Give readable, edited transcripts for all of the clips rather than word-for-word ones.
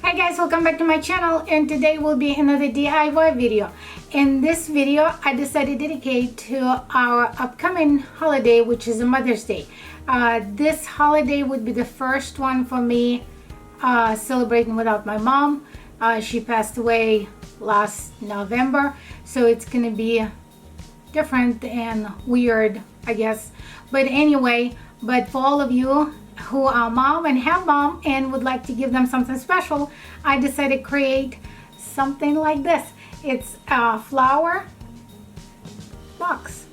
Hi guys, welcome back to my channel, and today will be another DIY video. In this video I decided to dedicate to our upcoming holiday, which is a Mother's Day. This holiday would be the first one for me celebrating without my mom. She passed away last November, so it's gonna be different and weird, I guess. But anyway, for all of you who are mom and have mom and would like to give them something special, I decided to create something like this. It's a flower box,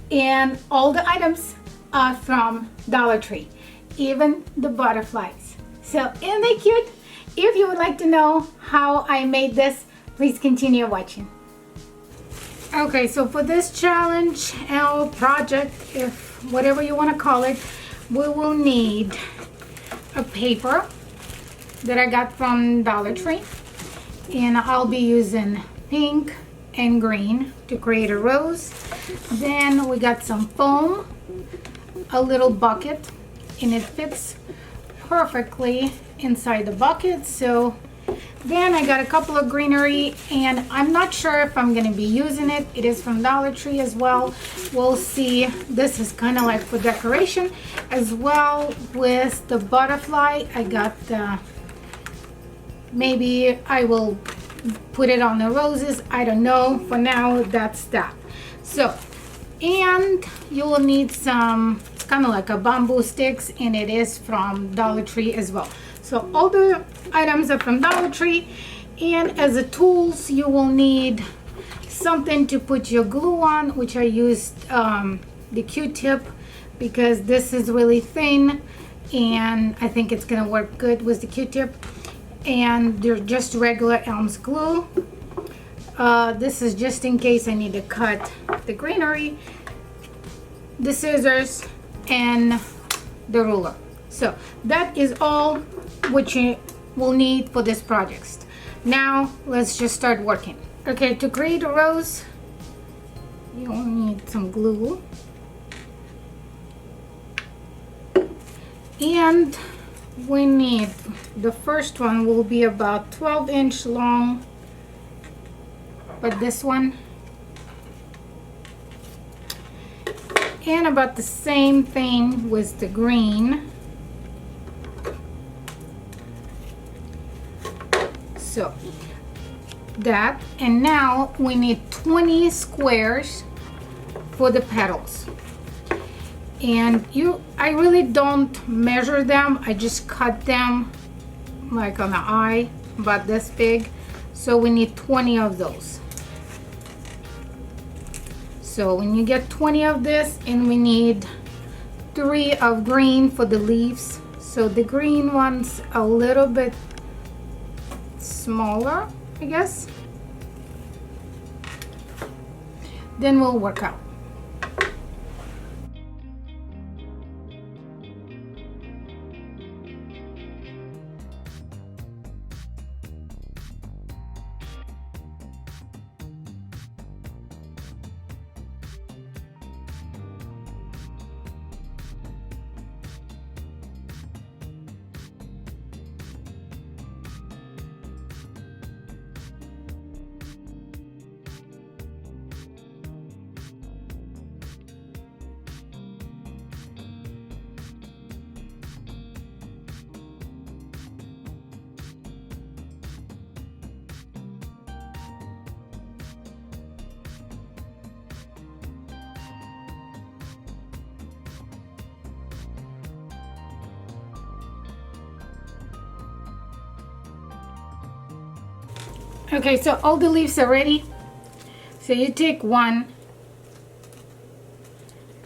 and all the items are from Dollar Tree, even the butterflies. So isn't they cute? If you would like to know how I made this, please continue watching. Okay, so for this challenge or project, if whatever you want to call it, we will need a paper that I got from Dollar Tree, and I'll be using pink and green to create a rose. Then we got some foam, a little bucket, and it fits perfectly inside the bucket. So then I got a couple of greenery, and I'm not sure if I'm going to be using it. It is from Dollar Tree as well. We'll see. This is kind of like for decoration as well. With the butterfly, I got maybe I will put it on the roses. I don't know. For now, that's that. So, and you will need some, it's kind of like a bamboo sticks, and it is from Dollar Tree as well. So all the items are from Dollar Tree, and as a tools you will need something to put your glue on, which I used the Q-tip because this is really thin and I think it's gonna work good with the Q-tip. And they're just regular Elmer's glue. This is just in case I need to cut the greenery, the scissors, and the ruler. So that is all what you will need for this project. Now let's just start working. Okay, to create a rose, you'll need some glue, and we need, the first one will be about 12-inch long, but this one, and about the same thing with the green. So that, and now we need 20 squares for the petals. And I really don't measure them, I just cut them like on the eye, about this big. So we need 20 of those. So when you get 20 of this, and we need 3 of green for the leaves. So the green one's a little bit smaller, I guess. Then we'll work out. Okay, so all the leaves are ready. So you take one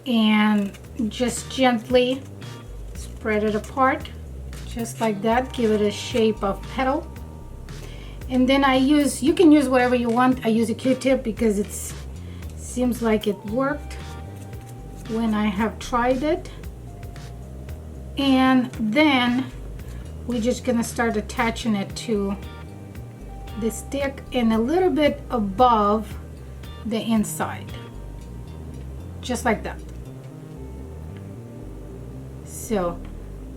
and just gently spread it apart, just like that. Give it a shape of petal. And then you can use whatever you want. I use a Q-tip because it seems like it worked when I have tried it. And then we're just gonna start attaching it to the stick and a little bit above the inside, just like that. So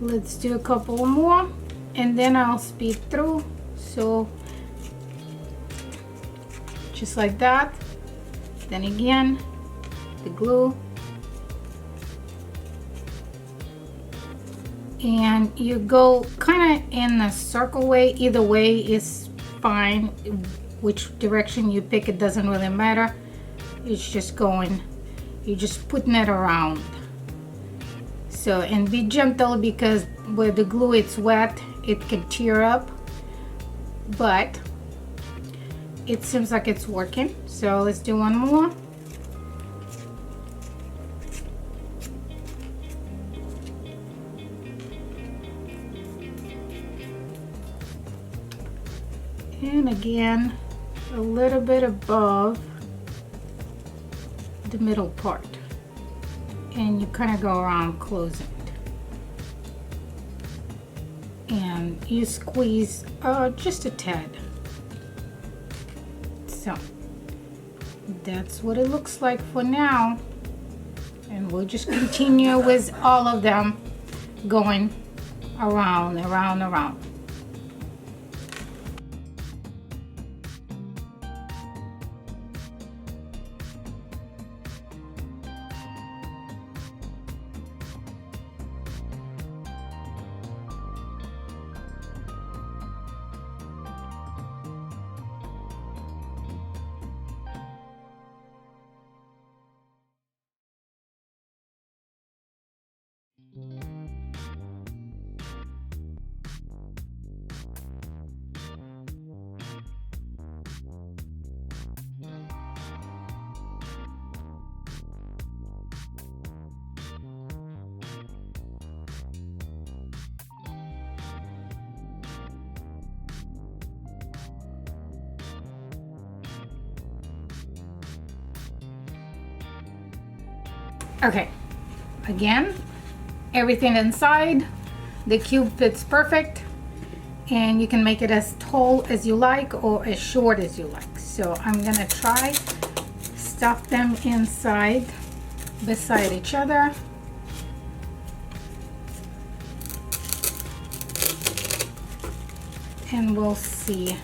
let's do a couple more. and then I'll speed through. So just like that. Then again, the glue, and you go kind of in a circle way. Either way is fine. Which direction you pick, it doesn't really matter. It's just going, you're just putting it around. So, and be gentle, because where the glue it's wet, it can tear up, but it seems like it's working. So let's do one more. And again, a little bit above the middle part, and you kind of go around closing it, and you squeeze just a tad. So that's what it looks like for now, and we'll just continue with all of them going around. Okay, again, everything inside, the cube fits perfect, and you can make it as tall as you like or as short as you like. So I'm gonna try stuff them inside beside each other. And we'll see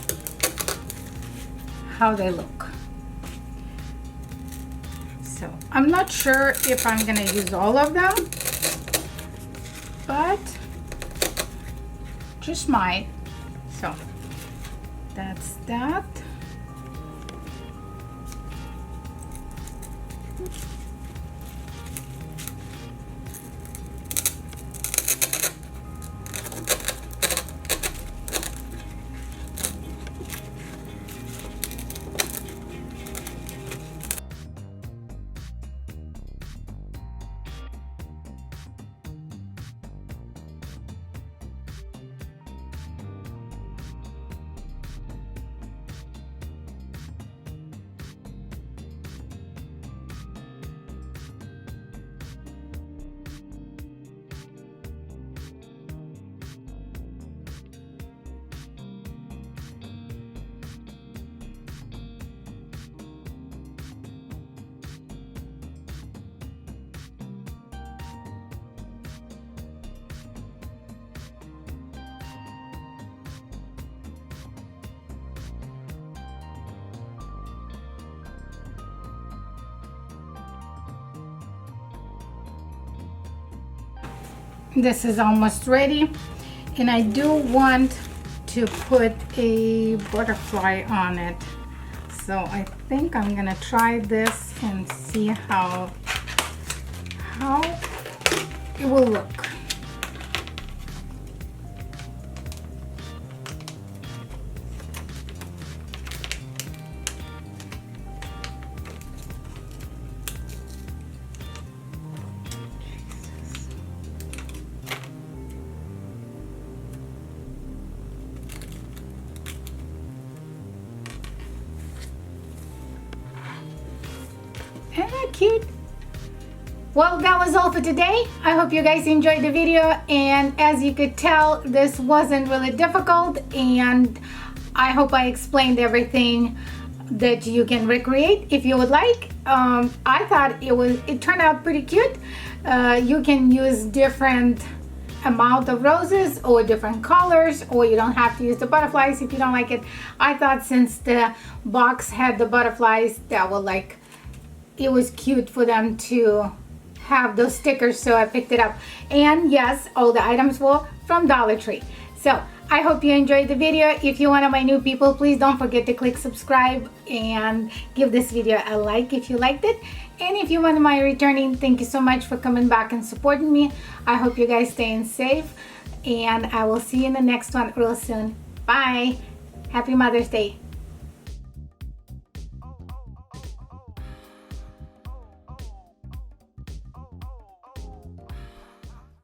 how they look. So I'm not sure if I'm gonna use all of them, but just might. So that's that. This is almost ready, and I do want to put a butterfly on it, so I think I'm gonna try this and see how it will look. Isn't that cute? Well, that was all for today. I hope you guys enjoyed the video, and as you could tell, this wasn't really difficult, and I hope I explained everything that you can recreate if you would like. I thought it turned out pretty cute. You can use different amount of roses or different colors, or you don't have to use the butterflies if you don't like it. I thought since the box had the butterflies, that would like, it was cute for them to have those stickers, so I picked it up. And yes, all the items were from Dollar Tree. So I hope you enjoyed the video. If you're one of my new people, please don't forget to click subscribe and give this video a like if you liked it. And if you're one of my returning, thank you so much for coming back and supporting me. I hope you guys staying safe, and I will see you in the next one real soon. Bye. Happy Mother's Day.